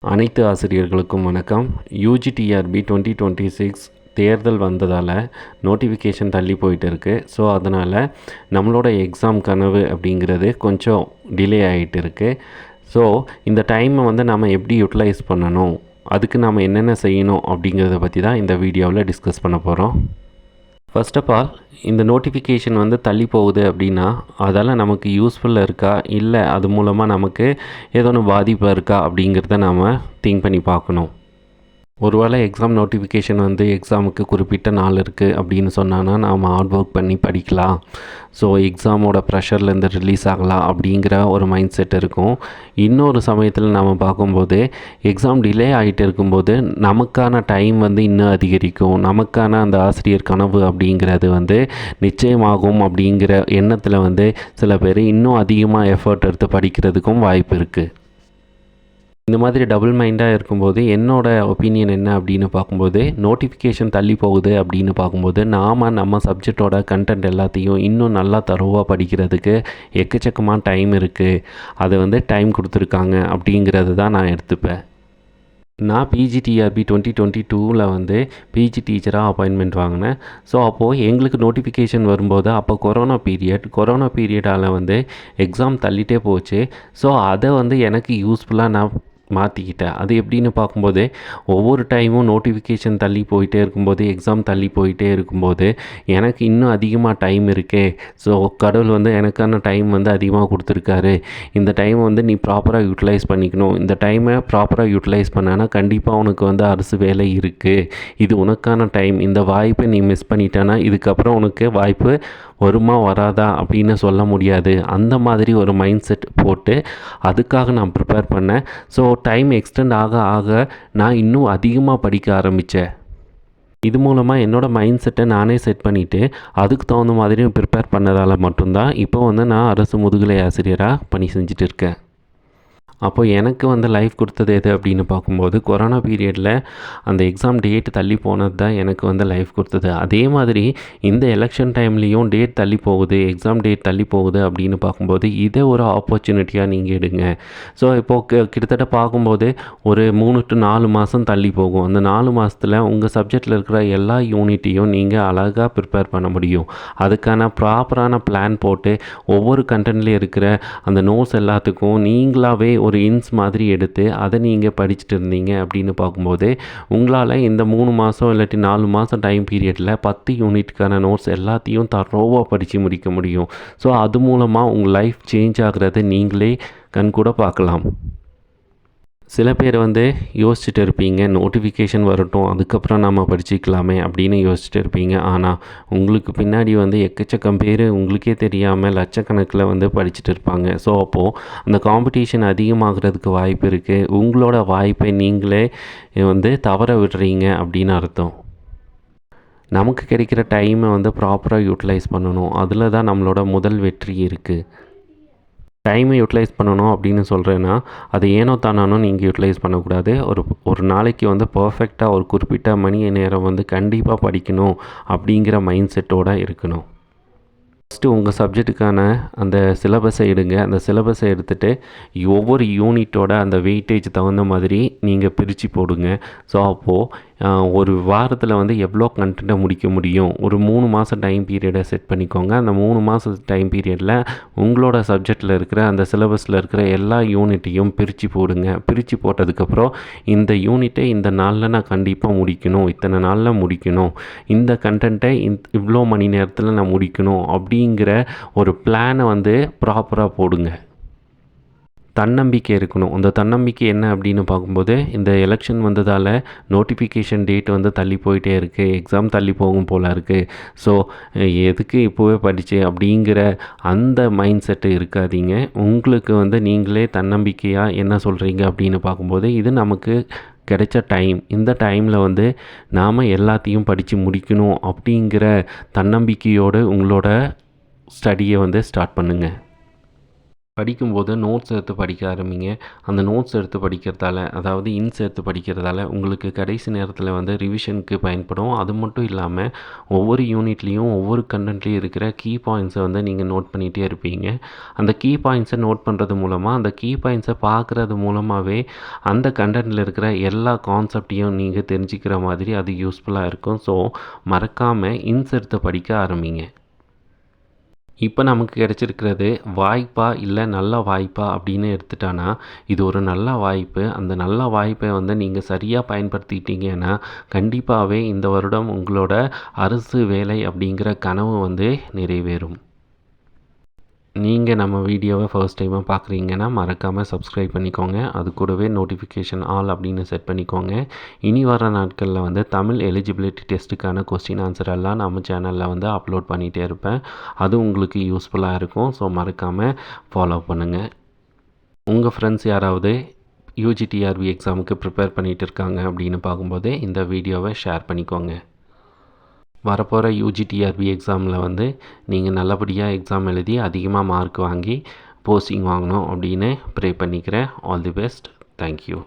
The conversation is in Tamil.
அனைத்து ஆசிரியர்களுக்கும் வணக்கம். யூஜிடிஆர்பி 2026 தேர்தல் வந்ததால் நோட்டிஃபிகேஷன் தள்ளி போயிட்டு இருக்குது. ஸோ அதனால் நம்மளோட எக்ஸாம் கனவு அப்படிங்கிறது கொஞ்சம் டிலே ஆகிட்டு இருக்குது. ஸோ இந்த டைமை நம்ம எப்படி யூட்டிலைஸ் பண்ணணும், அதுக்கு நாம் என்னென்ன செய்யணும் அப்படிங்கிறத பற்றி தான் இந்த வீடியோவில் டிஸ்கஸ் பண்ண போகிறோம். ஃபர்ஸ்ட் ஆஃப் ஆல், இந்த நோட்டிஃபிகேஷன் தள்ளி போகுது அப்படின்னா அதால் நமக்கு யூஸ்ஃபுல்லாக இருக்கா, இல்லை அது மூலமாக நமக்கு ஏதோ ஒன்று பாதிப்பு இருக்கா அப்படிங்கிறத நாம் திங்க் பண்ணி பார்க்கணும். ஒருவேளை எக்ஸாம் நோட்டிஃபிகேஷன் எக்ஸாமுக்கு குறிப்பிட்ட நாள் இருக்குது அப்படின்னு சொன்னான்னா நாம் ஹார்ட் ஒர்க் பண்ணி படிக்கலாம். ஸோ எக்ஸாமோட ப்ரெஷர்லேருந்து ரிலீஸ் ஆகலாம் அப்படிங்கிற ஒரு மைண்ட் செட் இருக்கும். இன்னொரு சமயத்தில் நாம் பார்க்கும்போது எக்ஸாம் டிலே ஆகிட்டு இருக்கும்போது நமக்கான டைம் இன்னும் அதிகரிக்கும். நமக்கான அந்த ஆசிரியர் கனவு அப்படிங்கிறது நிச்சயமாகும் அப்படிங்கிற எண்ணத்தில் சில பேர் இன்னும் அதிகமாக எஃபர்ட் எடுத்து படிக்கிறதுக்கும் வாய்ப்பு இருக்குது. இந்த மாதிரி டபுள் மைண்டாக இருக்கும்போது என்னோடய ஒப்பீனியன் என்ன அப்படின்னு பார்க்கும்போது, நோட்டிஃபிகேஷன் தள்ளி போகுது அப்படின்னு பார்க்கும்போது நம்ம சப்ஜெக்டோட கண்டென்ட் எல்லாத்தையும் இன்னும் நல்லா தரோவாக படிக்கிறதுக்கு எக்கச்சக்கமாக டைம் இருக்குது. அது டைம் கொடுத்துருக்காங்க அப்படிங்கிறது தான் நான் எடுத்துப்பேன். நான் பிஜிடிஆர்பி 2022 பிஜி டீச்சராக அப்பாயின்மெண்ட் வாங்கினேன். ஸோ அப்போது எங்களுக்கு நோட்டிஃபிகேஷன் வரும்போது அப்போ கொரோனா பீரியடால் எக்ஸாம் தள்ளிட்டே போச்சு. ஸோ அதை எனக்கு யூஸ்ஃபுல்லாக நான் மாற்றிக்கிட்டேன். அது எப்படின்னு பார்க்கும்போது, ஒவ்வொரு டைமும் நோட்டிஃபிகேஷன் தள்ளி போயிட்டே இருக்கும்போது, எக்ஸாம் தள்ளி போயிட்டே இருக்கும்போது எனக்கு இன்னும் அதிகமாக டைம் இருக்கே. ஸோ கடவுள் எனக்கான டைம் அதிகமாக கொடுத்துருக்காரு. இந்த டைம் நீ ப்ராப்பராக யூட்டிலைஸ் பண்ணிக்கணும். இந்த டைமை ப்ராப்பராக யூட்டிலைஸ் பண்ணானா கண்டிப்பாக உனக்கு அரசு வேலை இருக்குது. இது உனக்கான டைம். இந்த வாய்ப்பை நீ மிஸ் பண்ணிட்டானா இதுக்கப்புறம் உனக்கு வாய்ப்பு வருமா வராதா அப்படின்னு சொல்ல முடியாது. அந்த மாதிரி ஒரு மைண்ட் செட் போட்டு அதுக்காக நான் ப்ரிப்பேர் பண்ணேன். ஸோ டைம் எக்ஸ்டெண்ட் ஆக ஆக நான் இன்னும் அதிகமாக படிக்க ஆரம்பித்தேன். இது மூலமாக என்னோடய மைண்ட் செட்டை நானே செட் பண்ணிவிட்டு அதுக்கு தகுந்த மாதிரி ப்ரிப்பேர் பண்ணதால் மட்டும்தான் இப்போ நான் அரசு முதுகலை ஆசிரியராக பணி செஞ்சுட்டு இருக்கேன். அப்போ எனக்கு லைஃப் கொடுத்தது எது அப்படின்னு பார்க்கும்போது, கொரோனா பீரியடில் அந்த எக்ஸாம் டேட் தள்ளி போனது தான் எனக்கு லைஃப் கொடுத்தது. அதே மாதிரி இந்த எலெக்ஷன் டைம்லேயும் டேட் தள்ளி போகுது, எக்ஸாம் டேட் தள்ளி போகுது அப்படின்னு பார்க்கும்போது இதை ஒரு ஆப்பர்ச்சுனிட்டியாக நீங்கள் எடுங்க. ஸோ இப்போது கிட்டத்தட்ட பார்க்கும்போது ஒரு 3 to 4 மாதம் தள்ளி போகும். அந்த 4 மாதத்தில் உங்கள் சப்ஜெக்டில் இருக்கிற எல்லா யூனிட்டையும் நீங்கள் அழகாக ப்ரிப்பேர் பண்ண முடியும். அதுக்கான ப்ராப்பரான பிளான் போட்டு ஒவ்வொரு கண்டென்ட்லேயும் இருக்கிற அந்த நோட்ஸ் எல்லாத்துக்கும் நீங்களாகவே ஒரு இன்ஸ் மாதிரி எடுத்து அதை நீங்கள் படிச்சுட்டு இருந்தீங்க அப்படின்னு பார்க்கும்போது உங்களால் இந்த 3 மாதம் இல்லாட்டி 4 மாதம் டைம் பீரியடில் 10 யூனிட்டுக்கான நோட்ஸ் எல்லாத்தையும் தரோவாக படித்து முடிக்க முடியும். ஸோ அது மூலமாக உங்கள் லைஃப் சேஞ்ச் ஆகிறத நீங்களே கண்கூட பார்க்கலாம். சில பேர் யோசிச்சுட்டு இருப்பீங்க, நோட்டிஃபிகேஷன் வரட்டும் அதுக்கப்புறம் நம்ம படிச்சுக்கலாமே அப்படின்னு யோசிச்சுட்டு இருப்பீங்க. ஆனால் உங்களுக்கு பின்னாடி எக்கச்சக்கம் பேர் உங்களுக்கே தெரியாமல் லட்சக்கணக்கில் படிச்சுட்டு இருப்பாங்க. ஸோ அப்போது அந்த காம்படிஷன் அதிகமாகிறதுக்கு வாய்ப்பு இருக்குது. உங்களோட வாய்ப்பை நீங்களே தவற விடுறீங்க அப்படின்னு அர்த்தம். நமக்கு கிடைக்கிற டைமை ப்ராப்பராக யூட்டிலைஸ் பண்ணணும். அதில் தான் நம்மளோட முதல் வெற்றி இருக்குது. டைமை யூட்டிலைஸ் பண்ணணும் அப்படின்னு சொல்கிறேன்னா அது ஏனோ தானானோ நீங்கள் யூட்டிலைஸ் பண்ணக்கூடாது. ஒரு நாளைக்கு பர்ஃபெக்டாக ஒரு குறிப்பிட்ட மணி நேரம் கண்டிப்பாக படிக்கணும் அப்படிங்கிற மைண்ட் செட்டோடு இருக்கணும். ஃபஸ்ட்டு உங்கள் சப்ஜெக்ட்டுக்கான அந்த சிலபஸை எடுங்க. அந்த சிலபஸை எடுத்துகிட்டு ஒவ்வொரு யூனிட்டோட அந்த வெயிட்டேஜ் தகுந்த மாதிரி நீங்கள் பிரித்து போடுங்க. ஸோ அப்போது ஒரு வாரத்தில் எவ்வளோ கண்டென்ட்டை முடிக்க முடியும், ஒரு 3 மாதம் டைம் பீரியடை செட் பண்ணிக்கோங்க. அந்த 3 மாதம் டைம் பீரியடில் உங்களோட சப்ஜெக்டில் இருக்கிற அந்த சிலபஸில் இருக்கிற எல்லா யூனிட்டையும் பிரித்து போடுங்க. பிரித்து போட்டதுக்கப்புறம் இந்த யூனிட்டை இந்த நாளில் நான் கண்டிப்பாக முடிக்கணும், இத்தனை நாளில் முடிக்கணும், இந்த கண்டென்ட்டை இவ்வளோ மணி நேரத்தில் நான் முடிக்கணும் அப்படிங்கிற ஒரு பிளானை ப்ராப்பராக போடுங்க. தன்னம்பிக்கை இருக்கணும். அந்த தன்னம்பிக்கை என்ன அப்படின்னு பார்க்கும்போது, இந்த எலெக்ஷன் வந்ததால் நோட்டிஃபிகேஷன் டேட் தள்ளி போயிட்டே இருக்குது, எக்ஸாம் தள்ளி போகும் போல் இருக்குது. ஸோ எதுக்கு இப்போவே படித்து அப்படிங்கிற அந்த மைண்ட் செட்டு இருக்காதீங்க. உங்களுக்கு நீங்களே தன்னம்பிக்கையாக என்ன சொல்கிறீங்க அப்படின்னு பார்க்கும்போது, இது நமக்கு கிடைச்ச டைம். இந்த டைமில் நாம் எல்லாத்தையும் படித்து முடிக்கணும் அப்படிங்கிற தன்னம்பிக்கையோடு உங்களோட ஸ்டடியை ஸ்டார்ட் பண்ணுங்கள். படிக்கும்போது நோட்ஸ் எடுத்து படிக்க ஆரம்பிங்க. அந்த நோட்ஸ் எடுத்து படிக்கிறதால, அதாவது இன்ஸ் எடுத்து படிக்கிறதால உங்களுக்கு கடைசி நேரத்தில் வந்து ரிவிஷனுக்கு பயன்படும். அது மட்டும் இல்லாமல் ஒவ்வொரு யூனிட்லேயும் ஒவ்வொரு கண்டென்ட்லேயும் இருக்கிற கீ பாயிண்ட்ஸை வந்து நீங்கள் நோட் பண்ணிகிட்டே இருப்பீங்க. அந்த கீ பாயிண்ட்ஸை நோட் பண்ணுறது மூலமாக, அந்த கீ பாயிண்ட்ஸை பார்க்குறது மூலமாகவே அந்த கண்டென்ட்டில் இருக்கிற எல்லா கான்செப்டையும் நீங்கள் தெரிஞ்சுக்கிற மாதிரி அது யூஸ்ஃபுல்லாக இருக்கும். ஸோ மறக்காமல் இன்ஸ் எடுத்து படிக்க ஆரம்பிங்க. இப்போ நமக்கு கிடைச்சிருக்கிறது வாய்ப்பா இல்லை நல்ல வாய்ப்பா அப்படின்னு எடுத்துட்டானா, இது ஒரு நல்ல வாய்ப்பு. அந்த நல்ல வாய்ப்பை வந்து நீங்கள் சரியாக பயன்படுத்திட்டீங்கன்னா கண்டிப்பாகவே இந்த வருடம் உங்களோட அரசு வேலை அப்படிங்கிற கனவு வந்து நிறைவேறும். நீங்கள் நம்ம வீடியோவை ஃபர்ஸ்ட் டைமாக பார்க்குறீங்கன்னா மறக்காமல் சப்ஸ்கிரைப் பண்ணிக்கோங்க. அது கூடவே நோட்டிஃபிகேஷன் ஆல் அப்படின்னு செட் பண்ணிக்கோங்க. இனி வர நாட்களில் வந்து தமிழ் எலிஜிபிலிட்டி டெஸ்ட்டுக்கான கொஸ்டின் ஆன்சர் எல்லாம் நம்ம சேனலில் வந்து அப்லோட் பண்ணிகிட்டே இருப்பேன். அது உங்களுக்கு யூஸ்ஃபுல்லாக இருக்கும். ஸோ மறக்காமல் ஃபாலோ பண்ணுங்கள். உங்கள் ஃப்ரெண்ட்ஸ் யாராவது யூஜிடிஆர்பி எக்ஸாமுக்கு ப்ரிப்பேர் பண்ணிகிட்டு இருக்காங்க அப்படின்னு பார்க்கும்போதே இந்த வீடியோவை ஷேர் பண்ணிக்கோங்க. வரப்போகிற யூஜிடிஆர்பி எக்ஸாமில் வந்து நீங்கள் நல்லபடியாக எக்ஸாம் எழுதி அதிகமாக மார்க் வாங்கி போஸ்டிங் வாங்கணும் அப்படின்னு ப்ரே பண்ணிக்கிறேன். All the best. தேங்க்யூ.